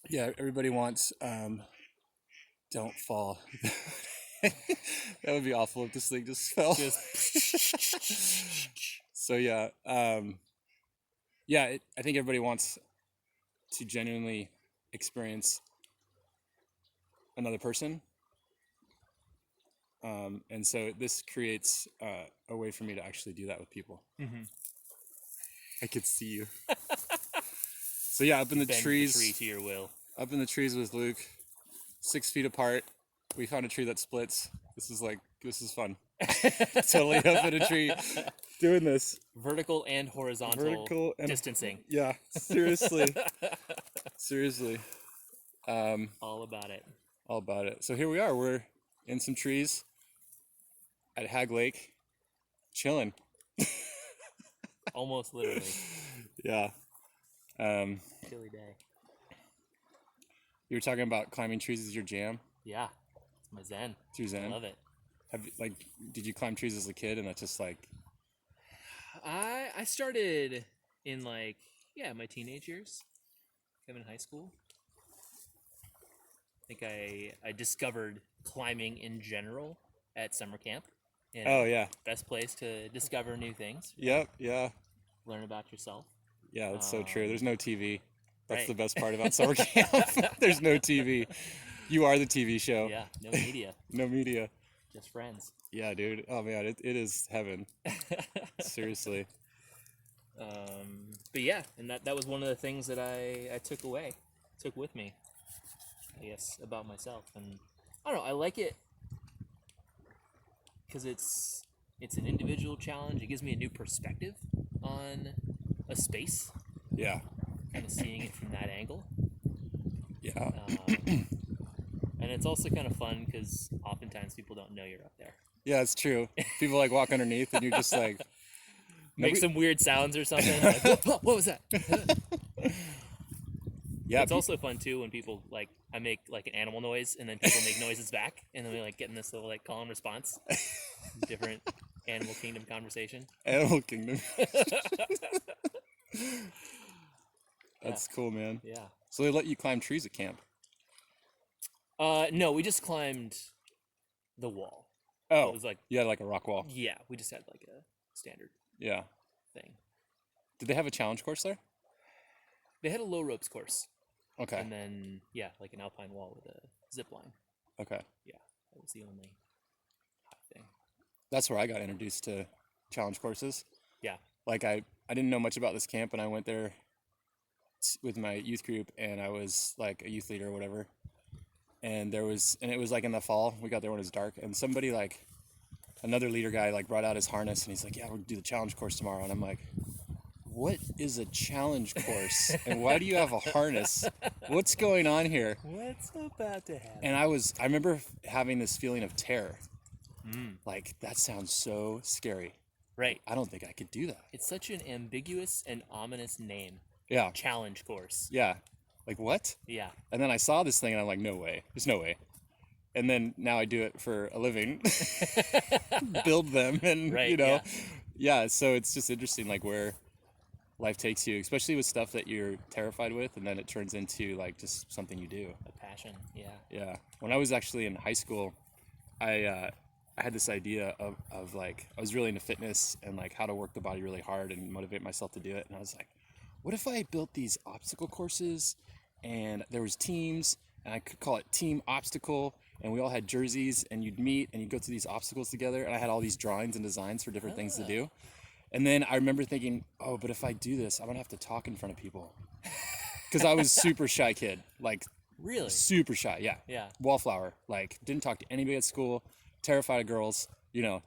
Yeah, everybody wants don't fall. That would be awful if this thing just fell. Just So yeah, I think everybody wants to genuinely experience another person, and so this creates a way for me to actually do that with people. hmm I could see you. So yeah, bend the tree to your will. up in the trees with Luke, 6 feet apart. We found a tree that splits. This is fun. Totally up in a tree, doing this Vertical and horizontal vertical and distancing. yeah, seriously, seriously, All about it. all about it. So here we are. We're in some trees at Hag Lake, chilling. Almost literally. Yeah. Um, Chilly day. you were talking about climbing trees is your jam. Yeah. It's my zen. It's your I zen. love it. Did you climb trees as a kid and that's just like, I started in my teenage years. I'm in high school. I think I discovered climbing in general at summer camp. oh yeah, Best place to discover new things, yep, yeah, learn about yourself. yeah, that's so true. There's no TV. That's the Right. best part about summer camp. There's no TV. You are the TV show. Yeah, no media, No media. just friends. Yeah, dude. Oh man, it is heaven. Seriously. But yeah, and that was one of the things that I took with me, I guess, about myself. And I don't know, I like it because it's an individual challenge. It gives me a new perspective on a space, Yeah. kind of seeing it from that angle. Yeah. And it's also kind of fun because oftentimes people don't know you're up there. Yeah, it's true. People like walk underneath and you're just like Make nobody. some weird sounds or something. Like, what was that? Yeah. It's also fun too when people I make like an animal noise and then people make noises back and then we get in this little call and response, different animal kingdom conversation. Animal Kingdom. Yeah, That's cool, man. yeah. So they let you climb trees at camp. No, we just climbed the wall. It Oh, was like, you had like a rock wall. yeah, we just had like a standard Yeah. thing. Did they have a challenge course there? They had a low ropes course Okay. and then like an alpine wall with a zip line. Okay. Yeah, that was the only high thing. That's where I got introduced to challenge courses. Yeah. Like I didn't know much about this camp and I went there with my youth group and I was like a youth leader or whatever. And it was like in the fall. We got there when it was dark and somebody like another leader guy like brought out his harness and he's like, "Yeah, we're gonna do the challenge course tomorrow." And I'm like, "What is a challenge course? And why do you have a harness? What's going on here?" What's about to happen? And I remember having this feeling of terror. Mm. Like that sounds so scary. Right. I don't think I could do that. It's such an ambiguous and ominous name. Yeah. Challenge course. Yeah. Like what? Yeah. And then I saw this thing and I'm like, no way. There's no way. And then now I do it for a living. Build them and Right, yeah, so it's just interesting like where life takes you, especially with stuff that you're terrified with and then it turns into like just something you do. A passion. Yeah. Yeah. When I was actually in high school, I had this idea of like I was really into fitness and like how to work the body really hard and motivate myself to do it. And I was like, what if I built these obstacle courses and there was teams and I could call it Team Obstacle and we all had jerseys and you'd meet and you'd go through these obstacles together and I had all these drawings and designs for different things to do. And then I remember thinking, oh, but if I do this, I'm gonna have to talk in front of people. Because I was super shy kid, like Really? super shy, yeah. Yeah. Wallflower, like didn't talk to anybody at school, terrified of girls,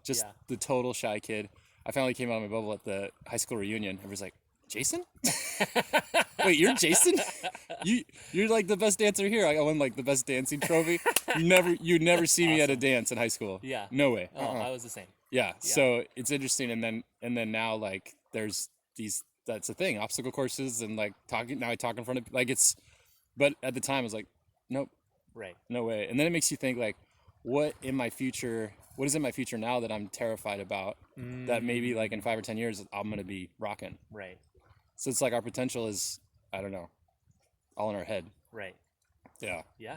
just Yeah. the total shy kid. I finally came out of my bubble at the high school reunion. Everyone's like, Jason? Wait, you're Jason? You're like the best dancer here. I won like the best dancing trophy. You never see me at a dance in high school. Yeah. No way. Oh, I was the same. Yeah. So it's interesting, and then now like there's that's a thing, obstacle courses and like talking. Now I talk in front of like it's, but at the time I was like, nope, Right. no way. And then it makes you think like, what is in my future now that I'm terrified about that maybe like in 5 or 10 years I'm gonna be rocking. Right. So it's like our potential is, I don't know, all in our head. Right. Yeah. Yeah.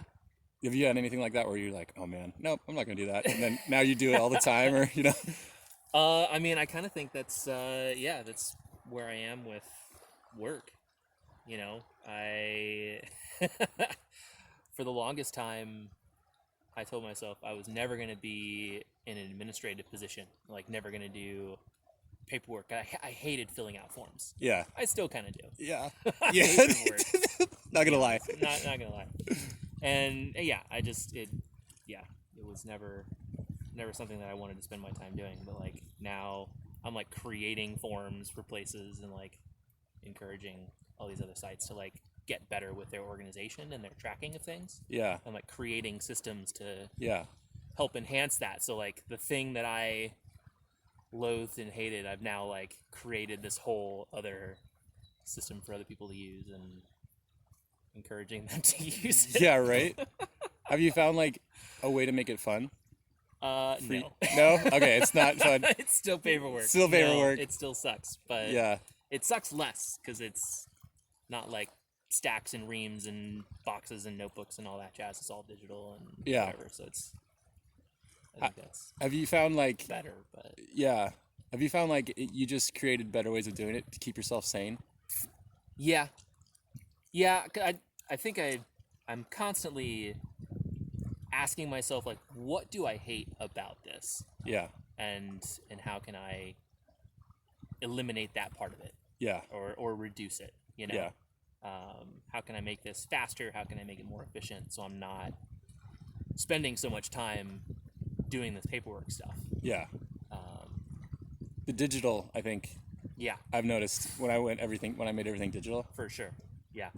Have you had anything like that where you're like, oh man, nope, I'm not gonna do that, and then now you do it all the time, or you know? I mean, I kind of think that's yeah, that's where I am with work. You know, I for the longest time I told myself I was never going to be in an administrative position, like never going to do paperwork. I hated filling out forms. Yeah. I still kind of do. Yeah. I Yeah. hate paperwork. Not gonna lie. Not gonna lie. And yeah, it was never something that I wanted to spend my time doing. But like now, I'm like creating forms for places and like encouraging all these other sites to like get better with their organization and their tracking of things. Yeah. I'm like creating systems to Yeah. help enhance that. So like the thing that I loathed and hated, I've now like created this whole other system for other people to use and encouraging them to use it. Yeah. Right. Have you found like a way to make it fun? No. No. Okay, it's not fun. It's still paperwork. Still paperwork. No, it still sucks, but Yeah. it sucks less because it's not like stacks and reams and boxes and notebooks and all that jazz. It's all digital and Yeah. whatever. So it's, I think that's Have you found like better, but yeah? Have you found like you just created better ways of doing it to keep yourself sane? yeah. I think I'm constantly asking myself like, what do I hate about this, Yeah. and how can I eliminate that part of it, Yeah. or reduce it, you know? Yeah. How can I make this faster? How can I make it more efficient so I'm not spending so much time doing this paperwork stuff? Yeah. Um, The digital, I think yeah, I've noticed when I made everything digital. for sure. Yeah,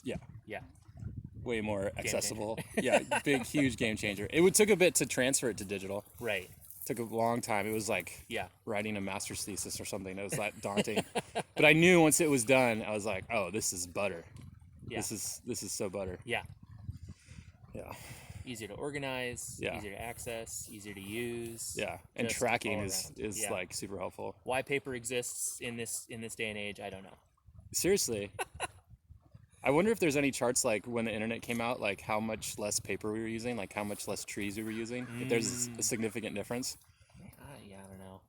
Yeah. yeah, Way more accessible. changer. Yeah. Big, huge game changer. It took a bit to transfer it to digital. right. Took a long time. It was like Yeah, writing a master's thesis or something. It was that daunting. But I knew once it was done, I was like, oh, this is butter. yeah, This is so butter. yeah. Yeah. Easier to organize, Yeah. easier to access, easier to use. Yeah. And Just tracking all is around. Yeah. like super helpful. Why paper exists in this day and age, I don't know. Seriously. I wonder if there's any charts like when the internet came out, like how much less paper we were using, like how much less trees we were using. If there's a significant difference. Yeah, I don't know.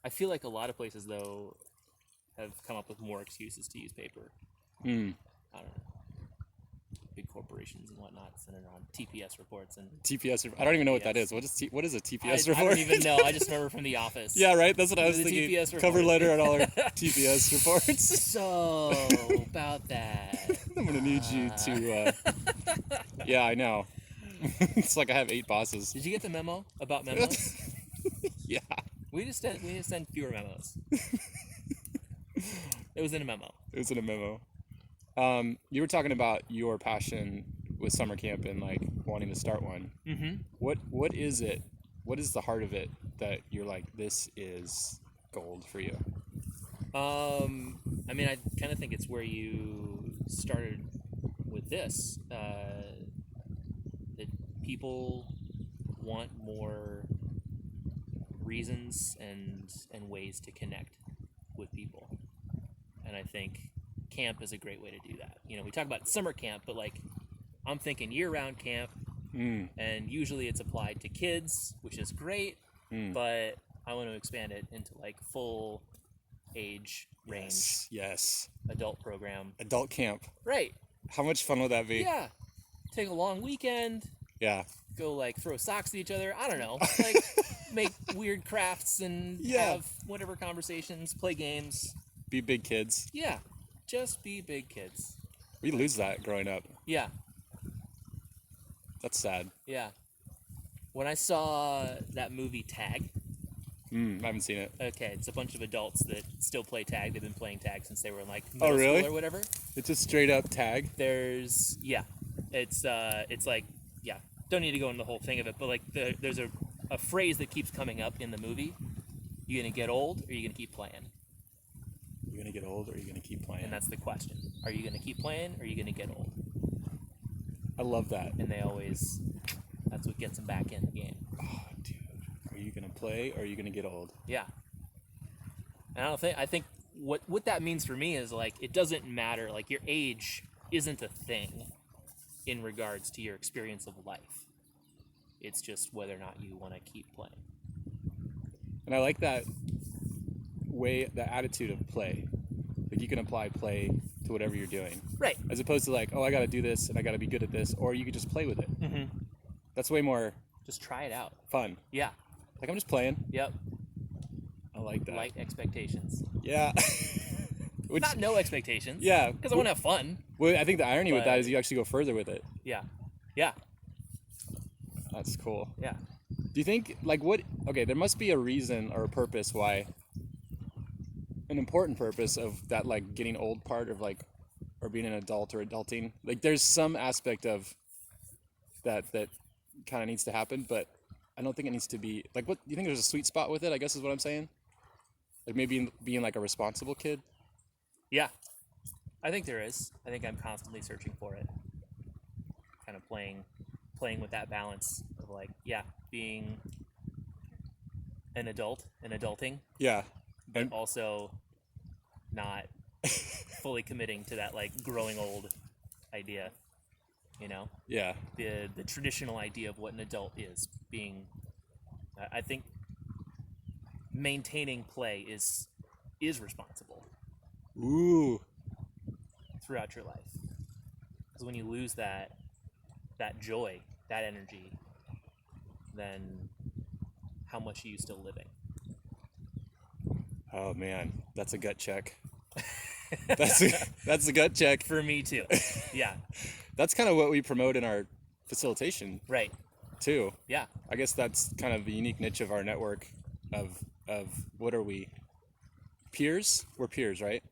I feel like a lot of places though have come up with more excuses to use paper. Mm. I don't know. Big corporations and whatnot centered on TPS reports and TPS. I don't even know what that is. TPS. What is a I TPS report? don't even know. I just remember from The Office. Yeah, right. That's what I was The thinking. TPS Cover report. letter on all our TPS reports. So about that. I'm gonna need you to. Yeah, I know. It's like I have 8 bosses. Did you get the memo about memos? Yeah. We just send fewer memos. It was in a memo. It was in a memo. You were talking about your passion with summer camp and like wanting to start one. Mm-hmm. What is it? What is the heart of it that you're like, this is gold for you? I mean, I kind of think it's where you started with this. That people want more reasons and ways to connect with people, and I think camp is a great way to do that. You know, we talk about summer camp, but like I'm thinking year-round camp, and usually it's applied to kids, which is great, but I want to expand it into like full age range Yes. adult program. Adult camp. Right. How much fun would that be? Yeah. Take a long weekend, Yeah. go like throw socks at each other. I don't know. Like make weird crafts and Yeah. have whatever conversations, play games. Be big kids. Yeah. Just be big kids. We lose that growing up. Yeah. That's sad. Yeah. When I saw that movie Tag, I haven't seen it. okay, it's a bunch of adults that still play tag. They've been playing tag since they were in like middle really? school or whatever. It's just straight up tag. There's it's like don't need to go into the whole thing of it, but like there's a phrase that keeps coming up in the movie. You gonna get old or you gonna keep playing? You're gonna get old or are you gonna keep playing? And that's the question. Are you gonna keep playing or are you gonna get old? I love that. And that's what gets them back in the game. Oh, dude. Are you gonna play or are you gonna get old? Yeah. And I think what that means for me is like it doesn't matter, like your age isn't a thing. in regards to your experience of life. It's just whether or not you want to keep playing. And I like that way, the attitude of play. Like you can apply play to whatever you're doing, Right. as opposed to like, oh, I got to do this and I got to be good at this, or you could just play with it. Mm-hmm. That's way more Just try it out. fun. Yeah. Like I'm just playing. Yep. I like that. Light expectations. Yeah. Which, Not no expectations. yeah. Because I want to have fun. Well, I think the irony with that But- is you actually go further with it. Yeah. Yeah. That's cool. Yeah. Do you think, like, what? Okay, there must be a reason or a purpose why, an important purpose of that, like, getting old part of, like, or being an adult or adulting. Like, there's some aspect of that kind of needs to happen, but I don't think it needs to be, like, what, do you think there's a sweet spot with it, I guess is what I'm saying? Like, maybe being, like, a responsible kid? Yeah. I think there is. I think I'm constantly searching for it. Kind of playing with that balance of like, yeah, being an adult and adulting, Yeah. but also not fully committing to that like growing old idea. You know, Yeah. the traditional idea of what an adult is being. I think maintaining play is responsible Ooh. throughout your life. Because when you lose that joy, that energy, then how much are you still living? Oh, man. That's a gut check. That's a gut check. For me too. Yeah. That's kind of what we promote in our facilitation Right. too. Yeah. I guess that's kind of the unique niche of our network of what are we? Peers? We're peers, right?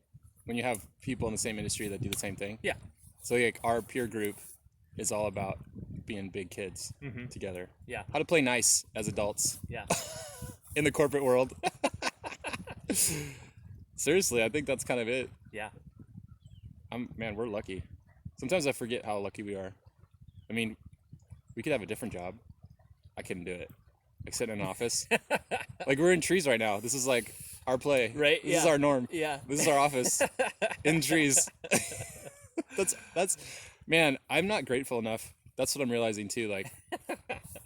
When you have people in the same industry that do the same thing. Yeah. So like our peer group is all about being big kids together. Yeah. How to play nice as adults Yeah. in the corporate world. Seriously, I think that's kind of it. Yeah. Man, we're lucky. Sometimes I forget how lucky we are. I mean, we could have a different job. I couldn't do it. Like sitting in an office. Like we're in trees right now. This is like our play. Right, This is yeah. our norm. Yeah. This is our office. In trees. that's man, I'm not grateful enough. That's what I'm realizing too. Like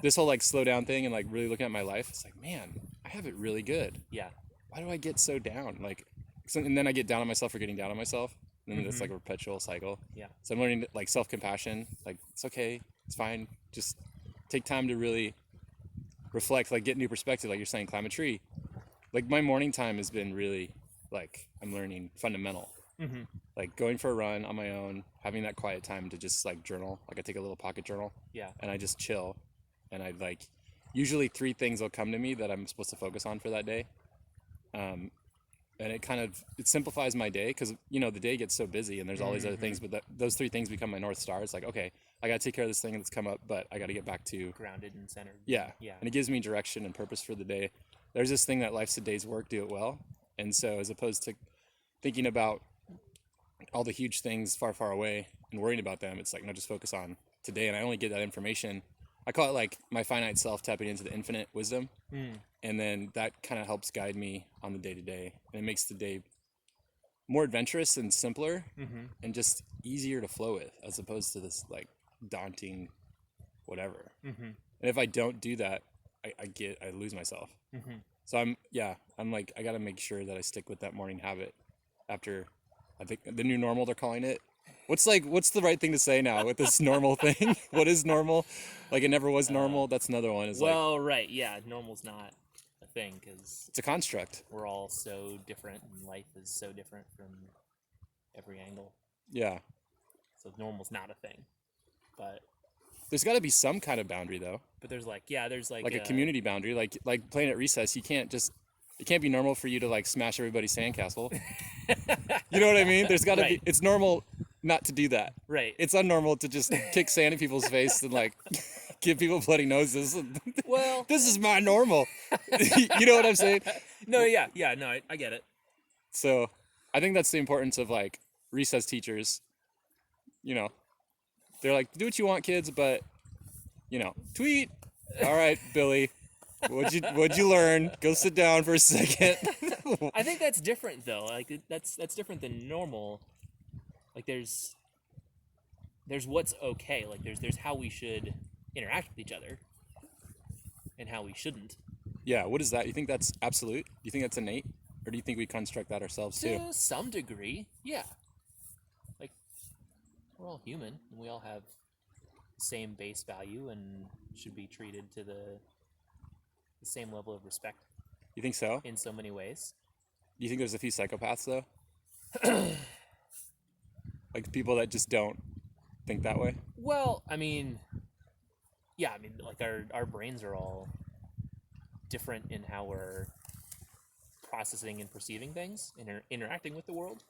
this whole like slow down thing and like really looking at my life. It's like, man, I have it really good. Yeah. Why do I get so down? Like, and then I get down on myself for getting down on myself. And then it's like a perpetual cycle. Yeah. So I'm learning like self-compassion. Like it's okay, it's fine. Just take time to really reflect, like get new perspective. Like you're saying, climb a tree. Like my morning time has been really like I'm learning fundamental. Mm-hmm. Like going for a run on my own, having that quiet time to just like journal. Like I take a little pocket journal Yeah. and I just chill. And I like usually 3 things will come to me that I'm supposed to focus on for that day. And it simplifies my day because you know the day gets so busy and there's all these other things, but those 3 things become my North Star. It's like, okay, I got to take care of this thing that's come up, but I got to get back to Grounded and centered. yeah. Yeah. And it gives me direction and purpose for the day. There's this thing that life's a day's work, do it well. And so as opposed to thinking about all the huge things far, far away and worrying about them, it's like, no, just focus on today. And I only get that information. I call it like my finite self tapping into the infinite wisdom. And then that kind of helps guide me on the day to day. And it makes the day more adventurous and simpler and just easier to flow with as opposed to this like daunting whatever. And if I don't do that, I lose myself. So I'm like, I got to make sure that I stick with that morning habit after, I think the new normal they're calling it. What's the right thing to say now with this normal thing? What is normal? Like it never was normal. That's another one is like, Well, right. Yeah. Normal's not a thing because it's a construct. we're all so different and life is so different from every angle. Yeah. So normal's not a thing. But There's got to be some kind of boundary though. there's like, yeah, there's like Like a community boundary, like playing at recess. It can't be normal for you to like smash everybody's sandcastle. You know what I mean? There's got to Right. be. It's normal not to do that. Right. It's unnormal to just kick sand in people's face and like give people bloody noses. Well, This is my normal. You know what I'm saying? no, yeah. No, I get it. So I think that's the importance of like recess teachers. You know, they're like, do what you want, kids, but you know, tweet. All right, Billy. What'd you learn? Go sit down for a second. I think that's different though. Like that's different than normal. Like there's there's what's okay. Like there's how we should interact with each other and how we shouldn't. Yeah, what is that? You think that's absolute? Do you think that's innate? Or do you think we construct that ourselves too? To some degree, yeah. Like we're all human and we all have the same base value and should be treated to the same level of respect You think so? in so many ways. Do you think there's a few psychopaths though? Like people that just don't think that way? Well, I mean, yeah, I mean, like our brains are all different in how we're processing and perceiving things and interacting with the world.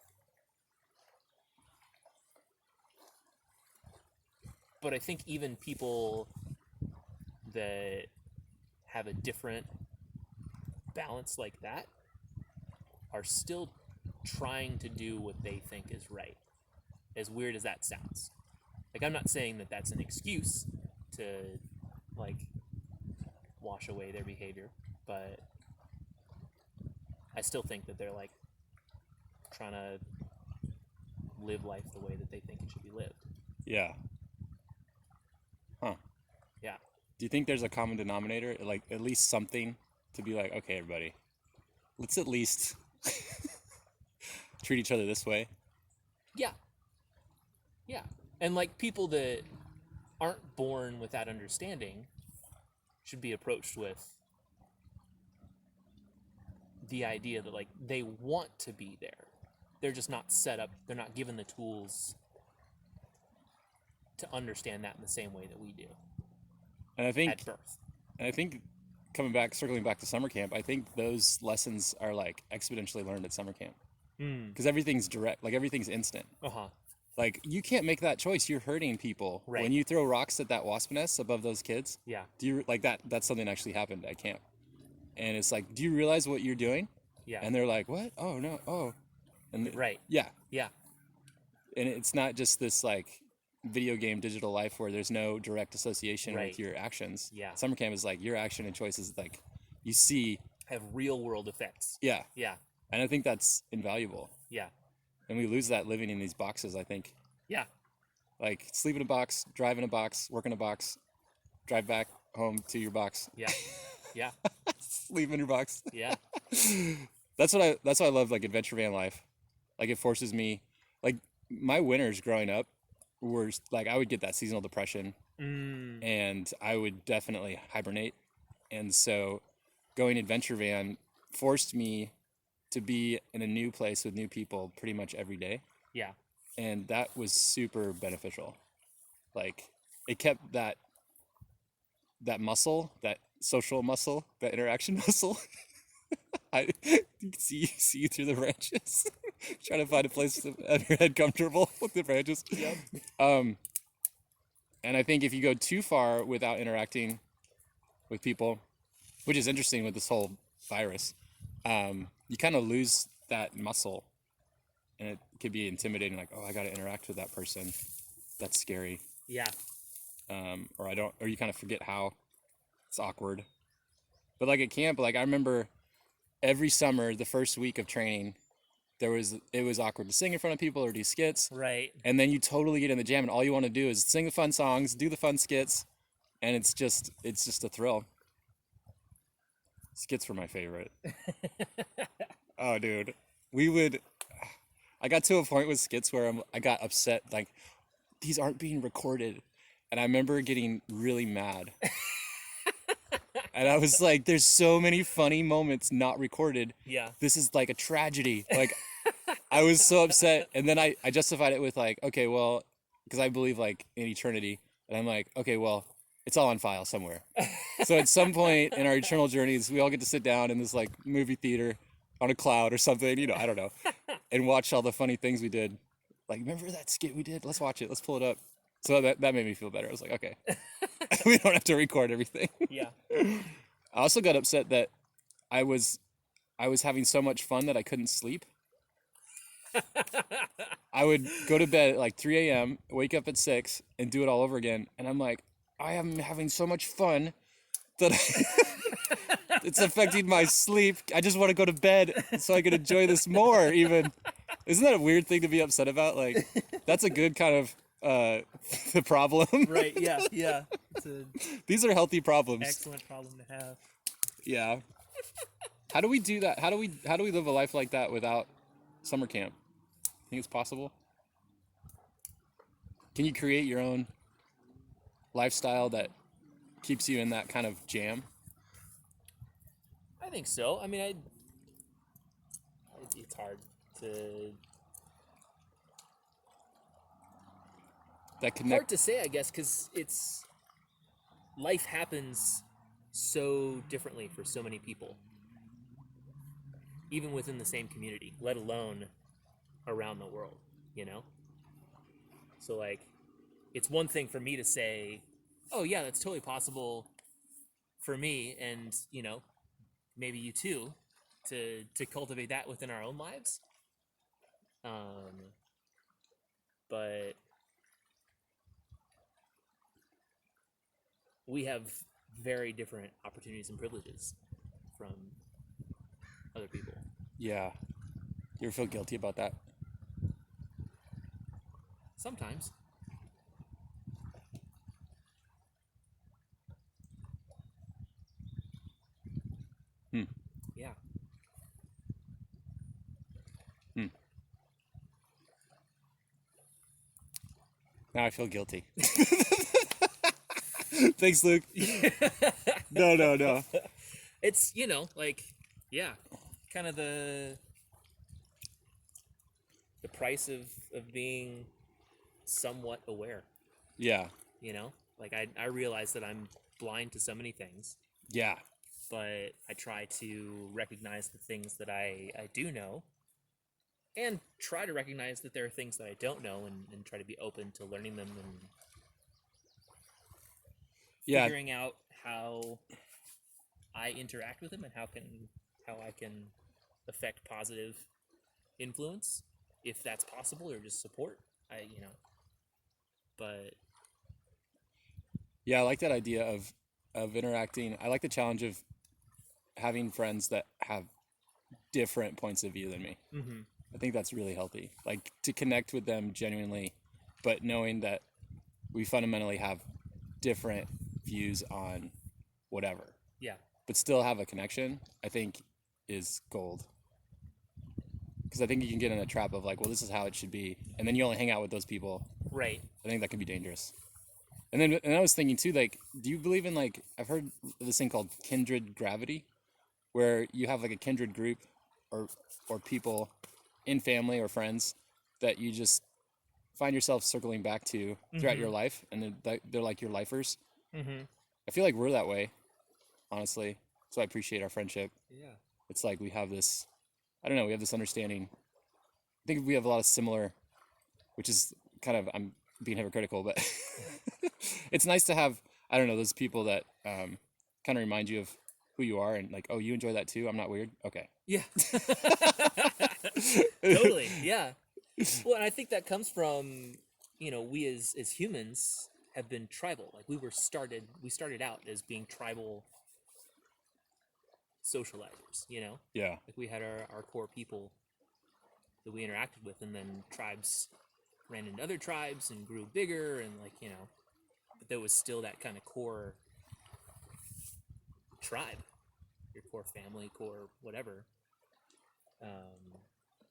But I think even people that have a different balance like that are still trying to do what they think is right. As weird as that sounds. Like, I'm not saying that that's an excuse to, like, wash away their behavior, but I still think that they're, like, trying to live life the way that they think it should be lived. Yeah. Huh. Yeah. Do you think there's a common denominator? Like at least something to be like, okay, everybody, let's at least treat each other this way. Yeah. Yeah. And, like, people that aren't born with that understanding should be approached with the idea that, like, they want to be there. They're just not set up, they're not given the tools to understand that in the same way that we do And I think at birth. circling back to summer camp, I think those lessons are like exponentially learned at summer camp Mm. because everything's direct, like everything's instant. Uh-huh. Like you can't make that choice. You're hurting people Right. when you throw rocks at that wasp nest above those kids. Yeah. Do you like that? That's something that actually happened at camp, and it's like, do you realize what you're doing? Yeah. And they're like, what? Oh no, oh, and Right. yeah, Yeah. and it's not just this like video game digital life where there's no direct association Right. with your actions. Yeah. Summer camp is like your action and choices, like you see. Have real world effects. Yeah, Yeah. and I think that's invaluable, Yeah. and we lose that living in these boxes. I think Yeah. like sleep in a box, drive in a box, work in a box, drive back home to your box, Yeah. Yeah. sleep in your box. Yeah. That's what I love, like adventure van life. Like it forces me, like my winters growing up were like I would get that seasonal depression Mm. and I would definitely hibernate. And so going adventure van forced me to be in a new place with new people pretty much every day. Yeah. And that was super beneficial. Like it kept that muscle, that social muscle, that interaction muscle. I see you through the branches, trying to find a place to have your head comfortable with the branches. Yep. And I think if you go too far without interacting with people, which is interesting with this whole virus, you kind of lose that muscle, and it could be intimidating. Like, oh, I got to interact with that person. That's scary. Yeah. Or you kind of forget how it's awkward. But like at camp, like I remember every summer, the first week of training, it was awkward to sing in front of people or do skits. Right. And then you totally get in the jam and all you want to do is sing the fun songs, do the fun skits, and it's just a thrill. Skits were my favorite. Oh, dude. I got to a point with skits where I got upset, like, these aren't being recorded. And I remember getting really mad. And I was like, there's so many funny moments not recorded. Yeah. This is like a tragedy. Like, I was so upset. And then I justified it with like, okay, well, because I believe like in eternity. And I'm like, okay, well, it's all on file somewhere. So at some point in our eternal journeys, we all get to sit down in this like movie theater on a cloud or something, I don't know, and watch all the funny things we did. Like, remember that skit we did? Let's watch it. Let's pull it up. So that made me feel better. I was like, okay, we don't have to record everything. Yeah. I also got upset that I was having so much fun that I couldn't sleep. I would go to bed at like 3 a.m., wake up at 6, and do it all over again. And I'm like, I am having so much fun that it's affecting my sleep. I just want to go to bed so I can enjoy this more even. Isn't that a weird thing to be upset about? Like, that's a good kind of, the problem. Right. Yeah. Yeah. It's an These are healthy problems. excellent problem to have. Yeah. How do we do that? How do we live a life like that without summer camp? Think it's possible? Can you create your own lifestyle that keeps you in that kind of jam? I think so. I mean, it's hard to That hard connect. to say, I guess, because life happens so differently for so many people, even within the same community, let alone around the world. You know, so like, it's one thing for me to say, "Oh yeah, that's totally possible for me," and maybe you too, to cultivate that within our own lives. But we have very different opportunities and privileges from other people. Yeah. You ever feel guilty about that? Sometimes. Hmm. Yeah. Hmm. Now I feel guilty. Thanks, Luke. No. It's, like, yeah, kind of the price of being somewhat aware, Yeah. Like I realize that I'm blind to so many things, Yeah. but I try to recognize the things that I do know and try to recognize that there are things that I don't know and try to be open to learning them and Yeah. figuring out how I interact with them and how I can affect positive influence if that's possible or just support. But Yeah, I like that idea of interacting. I like the challenge of having friends that have different points of view than me. mm-hmm. I think that's really healthy. Like to connect with them genuinely, but knowing that we fundamentally have different views on whatever, Yeah, but still have a connection, I think is gold. Because I think you can get in a trap of like, well, this is how it should be, and then you only hang out with those people. right. I think that can be dangerous. And I was thinking too, like, do you believe in like I've heard of this thing called kindred gravity, where you have like a kindred group, or people in family or friends that you just find yourself circling back to throughout your life, and they're like your lifers. Mm-hmm. I feel like we're that way, honestly. So I appreciate our friendship. Yeah. It's like we have this, I don't know, we have this understanding. I think we have a lot of similar, which is kind of, I'm being hypocritical, but it's nice to have, I don't know, those people that kind of remind you of who you are and like, oh, you enjoy that too? I'm not weird? Okay. Yeah. Totally. Yeah. Well, and I think that comes from, we as humans have been tribal. Like we started out as being tribal socializers, Yeah. Like we had our core people that we interacted with, and then tribes ran into other tribes and grew bigger, and but there was still that kind of core tribe, your core family, core whatever.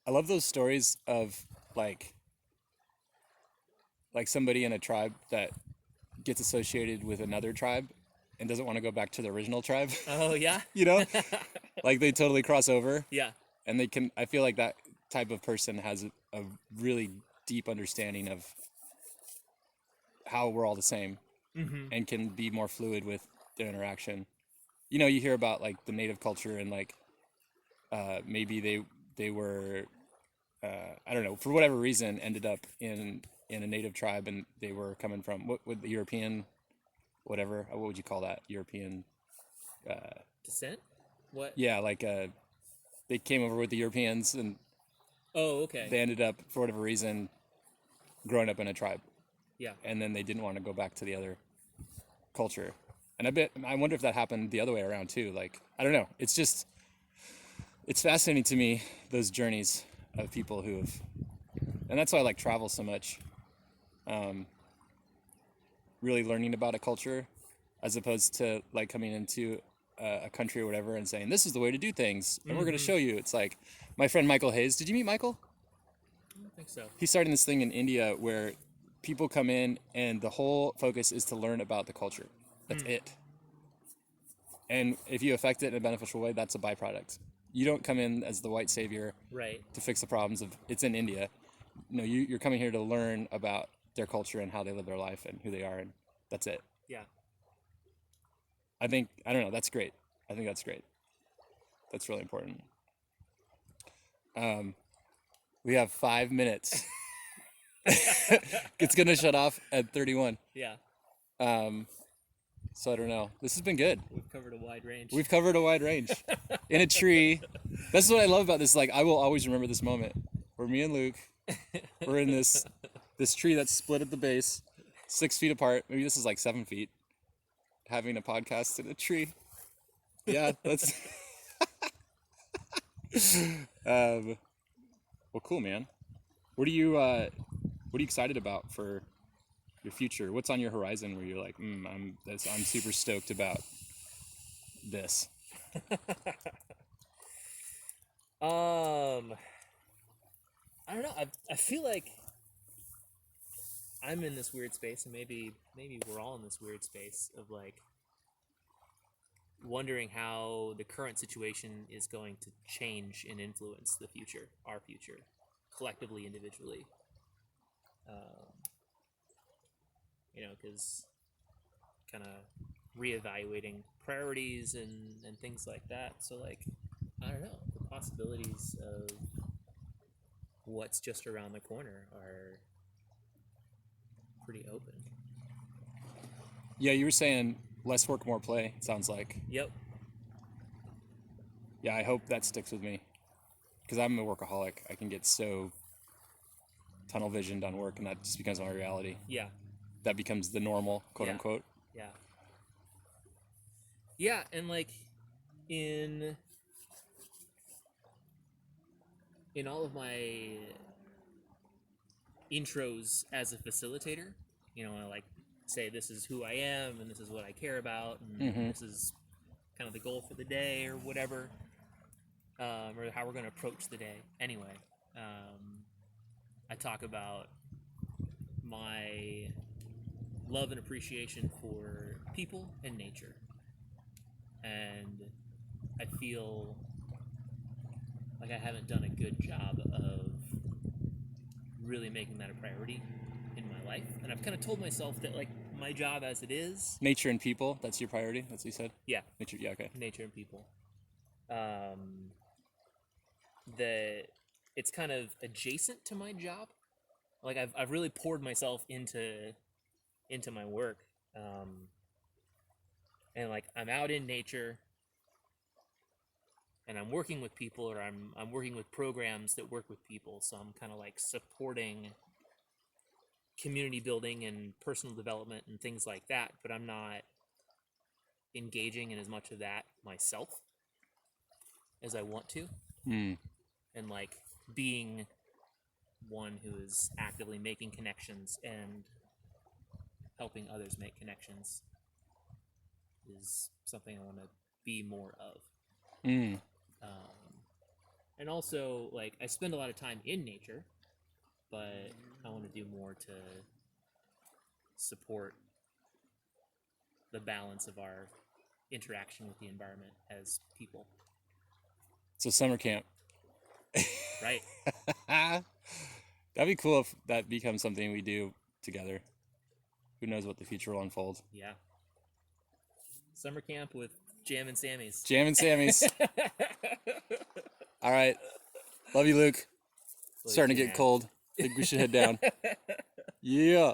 I love those stories of like somebody in a tribe that gets associated with another tribe and doesn't want to go back to the original tribe. Oh yeah. Like they totally cross over, Yeah. and I feel like that type of person has a really deep understanding of how we're all the same, Mm-hmm. and can be more fluid with their interaction. You hear about like the native culture and like maybe they were I don't know, for whatever reason ended up in a native tribe, and they were coming from what would the European, whatever, what would you call that, European Descent? What? yeah, like they came over with the Europeans, and Oh, okay. they ended up for whatever reason growing up in a tribe, Yeah. and then they didn't want to go back to the other culture. And I wonder if that happened the other way around too. Like, I don't know. It's fascinating to me, those journeys of people who have, and that's why I like travel so much. um, really learning about a culture, as opposed to like coming into a country or whatever and saying this is the way to do things and we're going to show you. It's like my friend Michael Hayes. Did you meet Michael? I don't think so. He's starting this thing in India where people come in and the whole focus is to learn about the culture. That's it. And if you affect it in a beneficial way, that's a byproduct. You don't come in as the white savior Right. to fix the problems of it's in India. No, you're coming here to learn about their culture and how they live their life and who they are, and that's it. Yeah. I don't know, that's great. I think that's great. That's really important. We have 5 minutes. It's gonna shut off at 31. Yeah. So I don't know. This has been good. We've covered a wide range. We've covered a wide range. In a tree. That's what I love about this. Like, I will always remember this moment where me and Luke were in this tree that's split at the base, 6 feet apart. Maybe this is like 7 feet. Having a podcast in a tree. Yeah, that's. Well, cool, man. What are you excited about for your future? What's on your horizon where you're like, I'm super stoked about this? I don't know. I feel like I'm in this weird space, and maybe we're all in this weird space of like wondering how the current situation is going to change and influence the future, our future, collectively, individually. Because kind of reevaluating priorities and things like that. So like, I don't know, the possibilities of what's just around the corner are pretty open. Yeah, you were saying less work, more play, it sounds like. Yep. Yeah, I hope that sticks with me. Because I'm a workaholic. I can get so tunnel visioned on work, and that just becomes my reality. Yeah. That becomes the normal, quote unquote. Yeah. Yeah, and like in all of my intros as a facilitator, I like say this is who I am and this is what I care about and this is kind of the goal for the day or whatever, or how we're going to approach the day. Anyway, I talk about my love and appreciation for people and nature, and I feel like I haven't done a good job of really making that a priority in my life. And I've kind of told myself that like my job as it is, Nature and people, that's your priority? That's what you said? yeah, Nature, yeah, okay. nature and people. That it's kind of adjacent to my job. Like I've really poured myself into my work, and like I'm out in nature, and I'm working with people, or I'm working with programs that work with people. So I'm kind of like supporting community building and personal development and things like that. But I'm not engaging in as much of that myself as I want to, and like being one who is actively making connections and helping others make connections is something I want to be more of. And also, like, I spend a lot of time in nature, but I want to do more to support the balance of our interaction with the environment as people. So summer camp. Right. That'd be cool if that becomes something we do together. Who knows what the future will unfold. Yeah. Summer camp with Jam and Sammy's. Jam and Sammy's. All right. Love you, Luke. Starting to get cold. Think we should head down. Yeah.